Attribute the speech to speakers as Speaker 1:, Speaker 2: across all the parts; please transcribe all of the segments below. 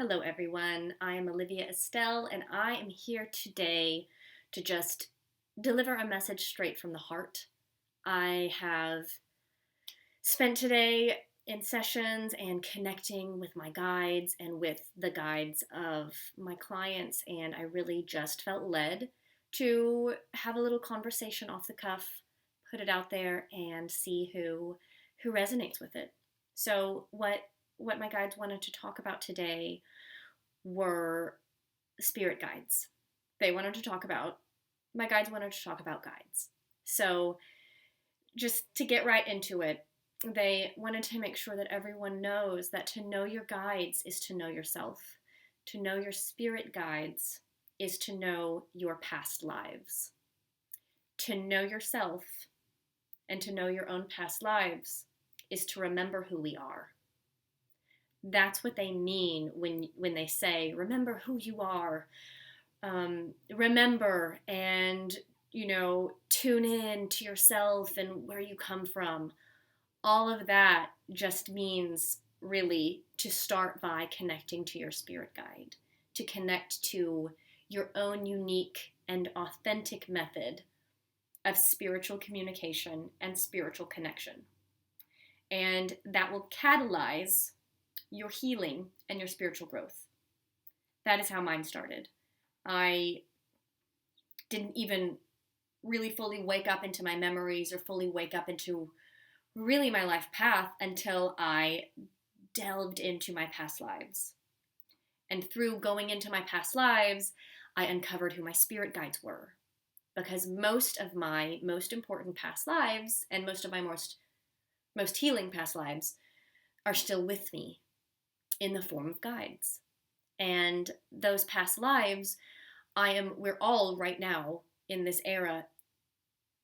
Speaker 1: Hello, everyone. I am Olivia Estelle, and I am here today to just deliver a message straight from the heart. I have spent today in sessions and connecting with my guides and with the guides of my clients, and I really just felt led to have a little conversation off the cuff, put it out there, and see who resonates with it. So, what my guides wanted to talk about today were spirit guides. They wanted to talk about, my guides wanted to talk about guides. So, just to get right into it, they wanted to make sure that everyone knows that to know your guides is to know yourself. To know your spirit guides is to know your past lives. To know yourself and to know your own past lives is to remember who we are. That's what they mean when they say, remember who you are. Remember and, tune in to yourself and where you come from. All of that just means really to start by connecting to your spirit guide, to connect to your own unique and authentic method of spiritual communication and spiritual connection. And that will catalyze your healing and your spiritual growth. That is how mine started. I didn't even really fully wake up into my memories or fully wake up into really my life path until I delved into my past lives. And through going into my past lives, I uncovered who my spirit guides were. Because most of my most important past lives and most of my most healing past lives are still with me in the form of guides. And those past lives, we're all right now in this era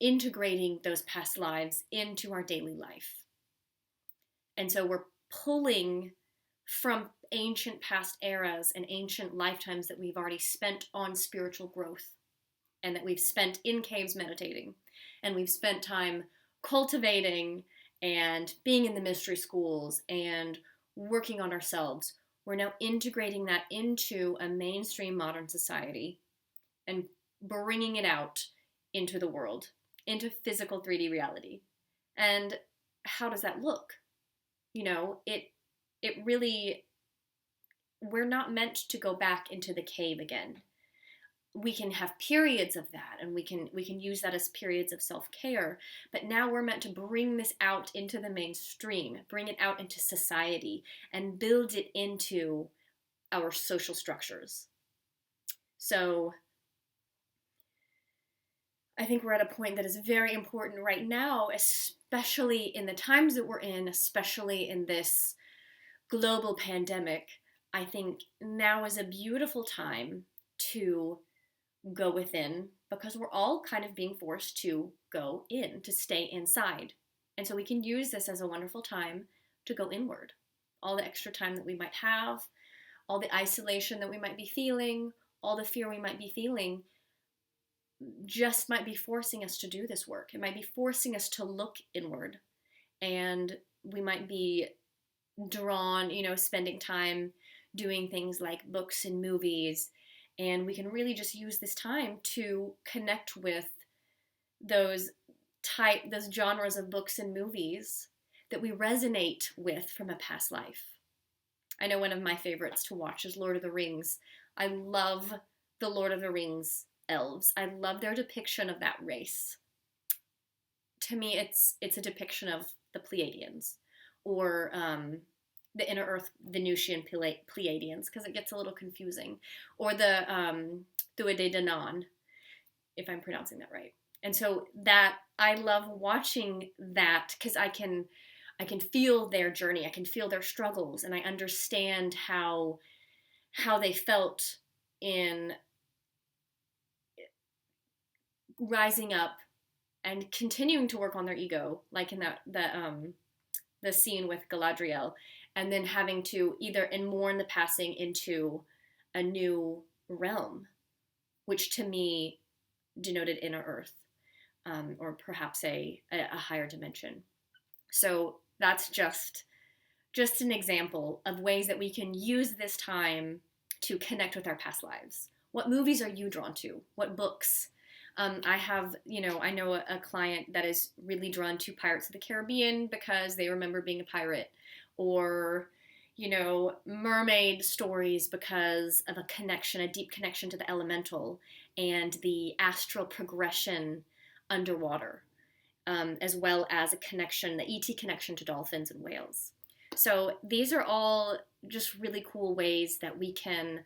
Speaker 1: integrating those past lives into our daily life. And so we're pulling from ancient past eras and ancient lifetimes that we've already spent on spiritual growth and that we've spent in caves meditating and we've spent time cultivating and being in the mystery schools and working on ourselves. We're now integrating that into a mainstream modern society and bringing it out into the world, into physical 3D reality. And how does that look? It really, we're not meant to go back into the cave again. We can have periods of that, and we can use that as periods of self-care, but now we're meant to bring this out into the mainstream, bring it out into society, and build it into our social structures. So I think we're at a point that is very important right now, especially in the times that we're in, especially in this global pandemic. I think now is a beautiful time to go within, because we're all kind of being forced to go in, to stay inside. And so we can use this as a wonderful time to go inward. All the extra time that we might have, all the isolation that we might be feeling, all the fear we might be feeling, just might be forcing us to do this work. It might be forcing us to look inward. And we might be drawn, spending time doing things like books and movies. And we can really just use this time to connect with those genres of books and movies that we resonate with from a past life. I know one of my favorites to watch is Lord of the Rings. I love the Lord of the Rings elves. I love their depiction of that race. To me, it's a depiction of the Pleiadians, or the Inner Earth Venusian Pleiadians, because it gets a little confusing, or the Thuede Danann, if I'm pronouncing that right. And so that I love watching that because I can feel their journey, I can feel their struggles, and I understand how they felt in rising up and continuing to work on their ego, like in the scene with Galadriel, and then having to either mourn the passing into a new realm, which to me denoted inner earth, or perhaps a higher dimension. So that's just just an example of ways that we can use this time to connect with our past lives. What movies are you drawn to? What books? I know a client that is really drawn to Pirates of the Caribbean because they remember being a pirate, or, mermaid stories because of a deep connection to the elemental and the astral progression underwater, as well as the ET connection to dolphins and whales. So these are all just really cool ways that we can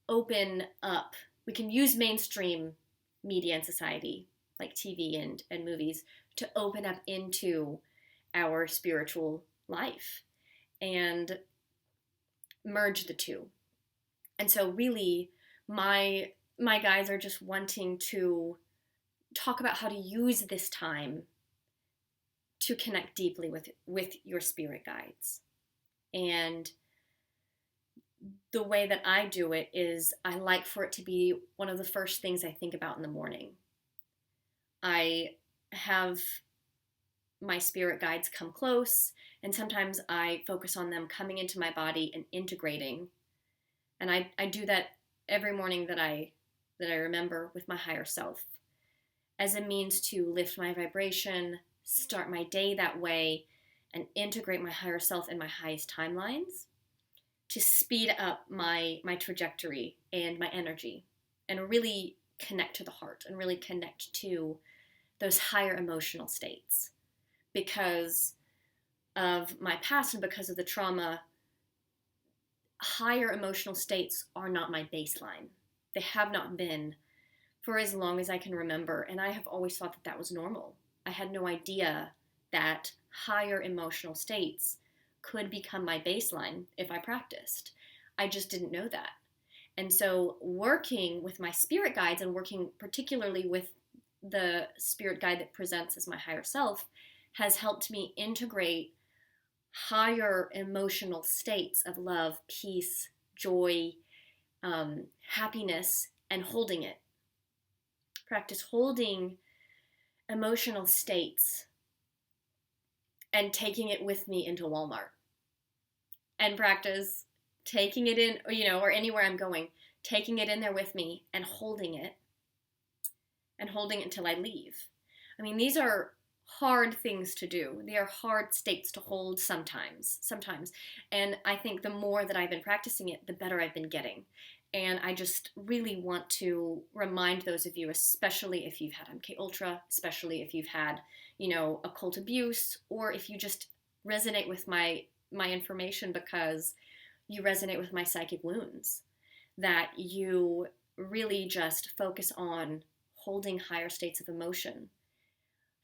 Speaker 1: open up. We can use mainstream media and society, like TV and movies, to open up into our spiritual life and merge the two. And so really, my guides are just wanting to talk about how to use this time to connect deeply with your spirit guides. And the way that I do it is I like for it to be one of the first things I think about in the morning. I have my spirit guides come close, and sometimes I focus on them coming into my body and integrating. And I do that every morning that I remember with my higher self, as a means to lift my vibration, start my day that way, and integrate my higher self and my highest timelines to speed up my trajectory and my energy, and really connect to the heart and really connect to those higher emotional states. Because of my past and because of the trauma, higher emotional states are not my baseline. They have not been for as long as I can remember, and I have always thought that was normal. I had no idea that higher emotional states could become my baseline if I practiced. I just didn't know that. And so working with my spirit guides, and working particularly with the spirit guide that presents as my higher self, has helped me integrate higher emotional states of love, peace, joy, happiness, and holding it. Practice holding emotional states and taking it with me into Walmart. And practice taking it in, or anywhere I'm going, taking it in there with me and holding it until I leave. I mean, these are hard things to do. They are hard states to hold sometimes. And I think the more that I've been practicing it, the better I've been getting. And I just really want to remind those of you, especially if you've had MK Ultra, especially if you've had, occult abuse, or if you just resonate with my information because you resonate with my psychic wounds, that you really just focus on holding higher states of emotion.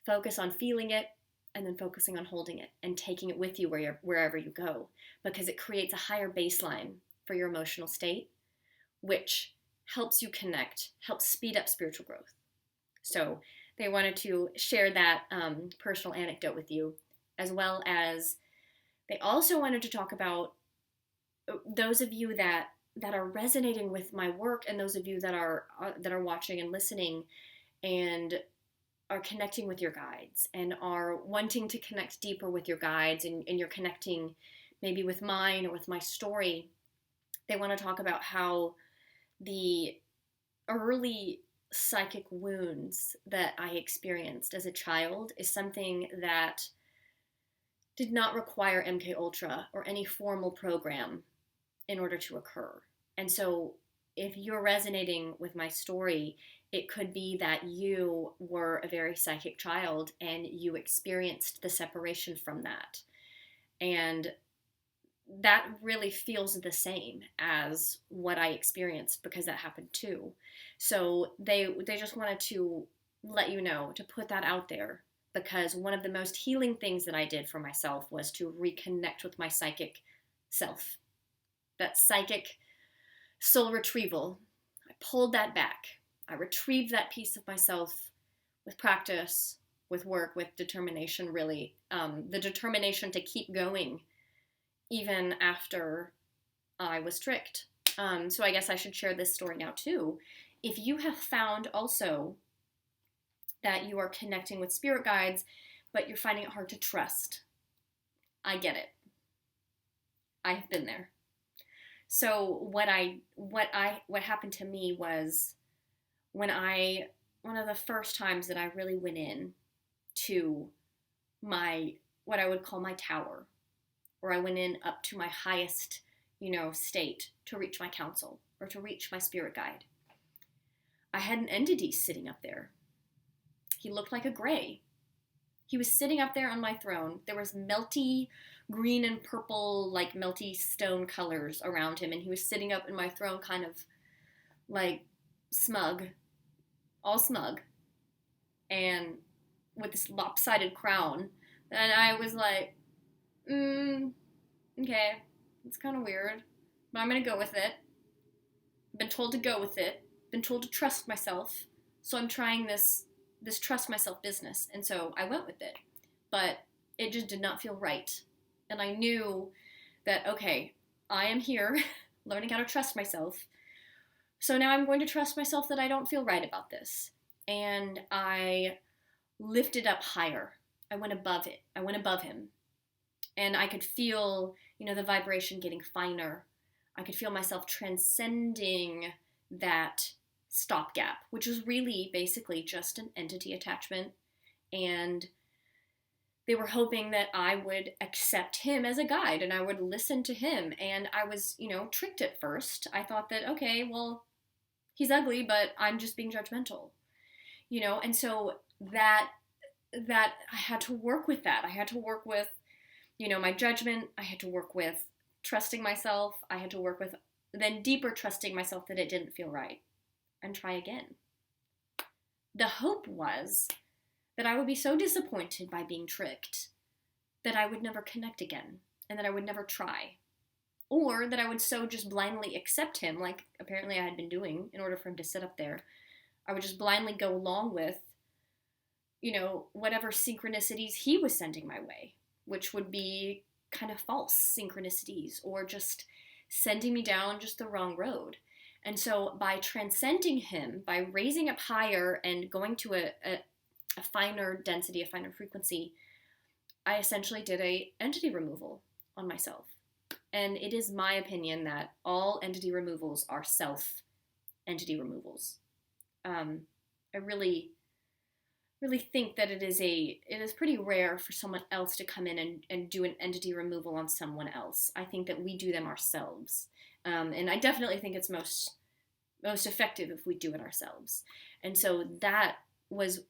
Speaker 1: Focus on feeling it, and then focusing on holding it and taking it with you wherever you go, because it creates a higher baseline for your emotional state, which helps you connect, helps speed up spiritual growth. So they wanted to share that personal anecdote with you, as well as they also wanted to talk about those of you that are resonating with my work, and those of you that are watching and listening and are connecting with your guides and are wanting to connect deeper with your guides, and you're connecting maybe with mine or with my story. They want to talk about how the early psychic wounds that I experienced as a child is something that did not require MK Ultra or any formal program in order to occur. And so if you're resonating with my story, it could be that you were a very psychic child and you experienced the separation from that. And that really feels the same as what I experienced, because that happened too. So they just wanted to let you know, to put that out there, because one of the most healing things that I did for myself was to reconnect with my psychic self. That psychic soul retrieval. I pulled that back. I retrieved that piece of myself with practice, with work, with determination, really. The determination to keep going even after I was tricked. So I guess I should share this story now too. If you have found also that you are connecting with spirit guides, but you're finding it hard to trust, I get it. I've been there. So what happened to me was one of the first times that I really went in to what I would call my tower, or I went in up to my highest, state to reach my counsel or to reach my spirit guide. I had an entity sitting up there. He looked like a gray. He was sitting up there on my throne. There was melty green and purple, like melty stone colors around him, and he was sitting up in my throne kind of like smug, all smug, and with this lopsided crown. And I was like, okay, it's kind of weird, but I'm going to go with it. I've been told to go with it, been told to trust myself, so I'm trying this trust myself business, and so I went with it. But it just did not feel right. And I knew that, okay, I am here learning how to trust myself, so now I'm going to trust myself that I don't feel right about this. And I lifted up higher. I went above it. I went above him. And I could feel, the vibration getting finer. I could feel myself transcending that stopgap, which was really basically just an entity attachment. And they were hoping that I would accept him as a guide and I would listen to him. And I was, tricked at first. I thought that, okay, well, he's ugly, but I'm just being judgmental, and so that I had to work with that. I had to work with, my judgment. I had to work with trusting myself. I had to work with then deeper trusting myself that it didn't feel right, and try again. The hope was that I would be so disappointed by being tricked that I would never connect again, and that I would never try. Or that I would so just blindly accept him, like apparently I had been doing in order for him to sit up there. I would just blindly go along with, whatever synchronicities he was sending my way, which would be kind of false synchronicities, or just sending me down just the wrong road. And so by transcending him, by raising up higher and going to a finer density, a finer frequency, I essentially did a entity removal on myself. And it is my opinion that all entity removals are self-entity removals. I really think that it is pretty rare for someone else to come in and do an entity removal on someone else. I think that we do them ourselves. And I definitely think it's most effective if we do it ourselves. And so that was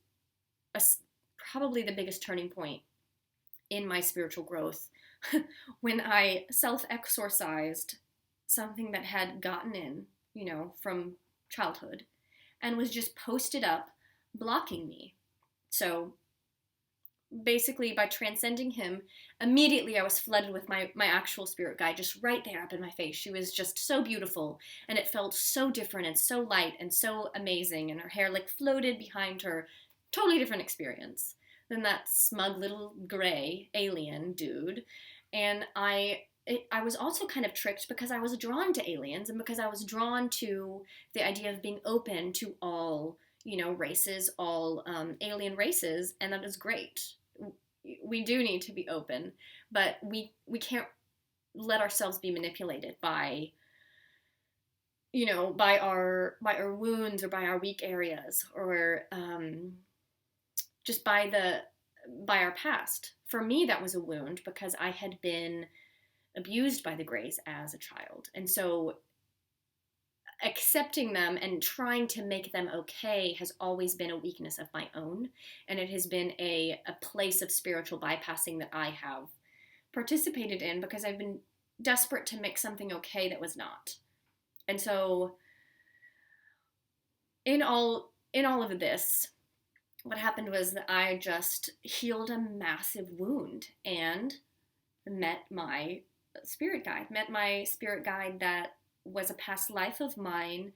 Speaker 1: probably the biggest turning point in my spiritual growth when I self-exorcised something that had gotten in, from childhood, and was just posted up, blocking me. So basically, by transcending him, immediately I was flooded with my actual spirit guide, just right there up in my face. She was just so beautiful, and it felt so different and so light and so amazing, and her hair like floated behind her. Totally different experience than that smug little gray alien dude. And I was also kind of tricked because I was drawn to aliens, and because I was drawn to the idea of being open to all, races, all alien races, and that is great. We do need to be open, but we can't let ourselves be manipulated by, by our wounds, or by our weak areas, or just by our past. For me, that was a wound because I had been abused by the Greys as a child. And so accepting them and trying to make them okay has always been a weakness of my own. And it has been a place of spiritual bypassing that I have participated in because I've been desperate to make something okay that was not. And so in all of this, what happened was that I just healed a massive wound and met my spirit guide that was a past life of mine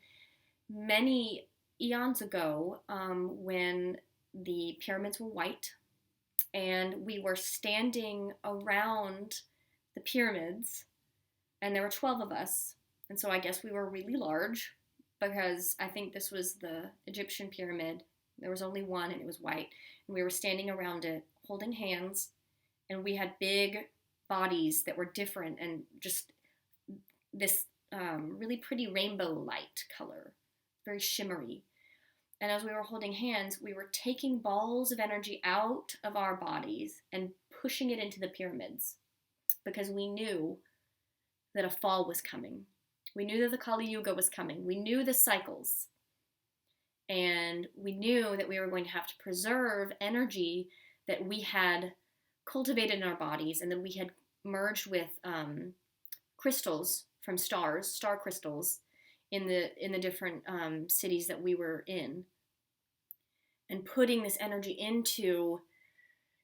Speaker 1: many eons ago, when the pyramids were white and we were standing around the pyramids, and there were 12 of us. And so I guess we were really large, because I think this was the Egyptian pyramid. There was only one, and it was white. And we were standing around it, holding hands, and we had big bodies that were different, and just this really pretty rainbow light color, very shimmery. And as we were holding hands, we were taking balls of energy out of our bodies and pushing it into the pyramids, because we knew that a fall was coming. We knew that the Kali Yuga was coming. We knew the cycles. And we knew that we were going to have to preserve energy that we had cultivated in our bodies and that we had merged with crystals from stars, star crystals, in the different cities that we were in, and putting this energy into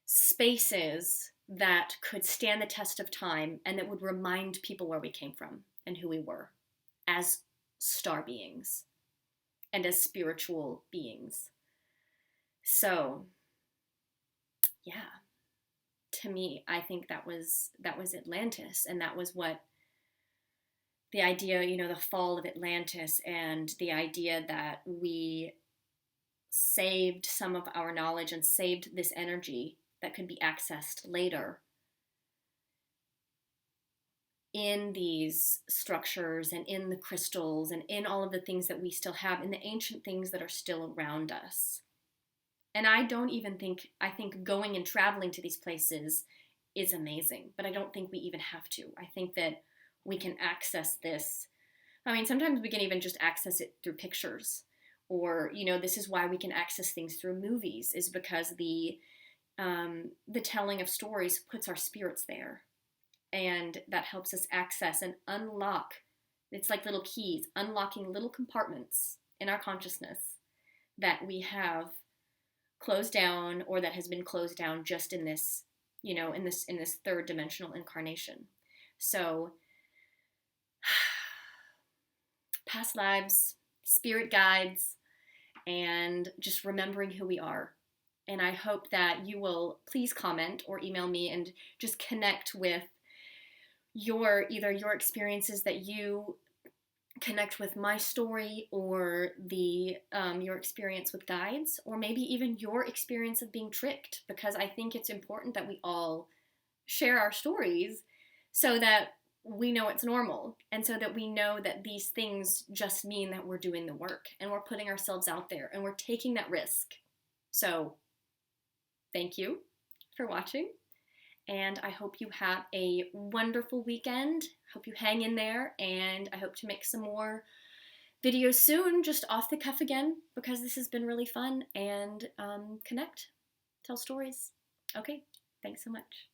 Speaker 1: spaces that could stand the test of time and that would remind people where we came from and who we were as star beings and as spiritual beings. So, yeah, to me, I think that was Atlantis, and that was what the idea, the fall of Atlantis, and the idea that we saved some of our knowledge and saved this energy that could be accessed later in these structures and in the crystals and in all of the things that we still have, in the ancient things that are still around us. And I think going and traveling to these places is amazing, but I don't think we even have to. I think that we can access this. I mean, sometimes we can even just access it through pictures, or, this is why we can access things through movies, is because the telling of stories puts our spirits there. And that helps us access and unlock. It's like little keys, unlocking little compartments in our consciousness that we have closed down, or that has been closed down just in this, in this third dimensional incarnation. So, past lives, spirit guides, and just remembering who we are. And I hope that you will please comment or email me and just connect with either your experiences, that you connect with my story, or your experience with guides, or maybe even your experience of being tricked, because I think it's important that we all share our stories so that we know it's normal, and so that we know that these things just mean that we're doing the work and we're putting ourselves out there and we're taking that risk. So thank you for watching. And I hope you have a wonderful weekend. Hope you hang in there, and I hope to make some more videos soon, just off the cuff again, because this has been really fun, and connect, tell stories. Okay, thanks so much.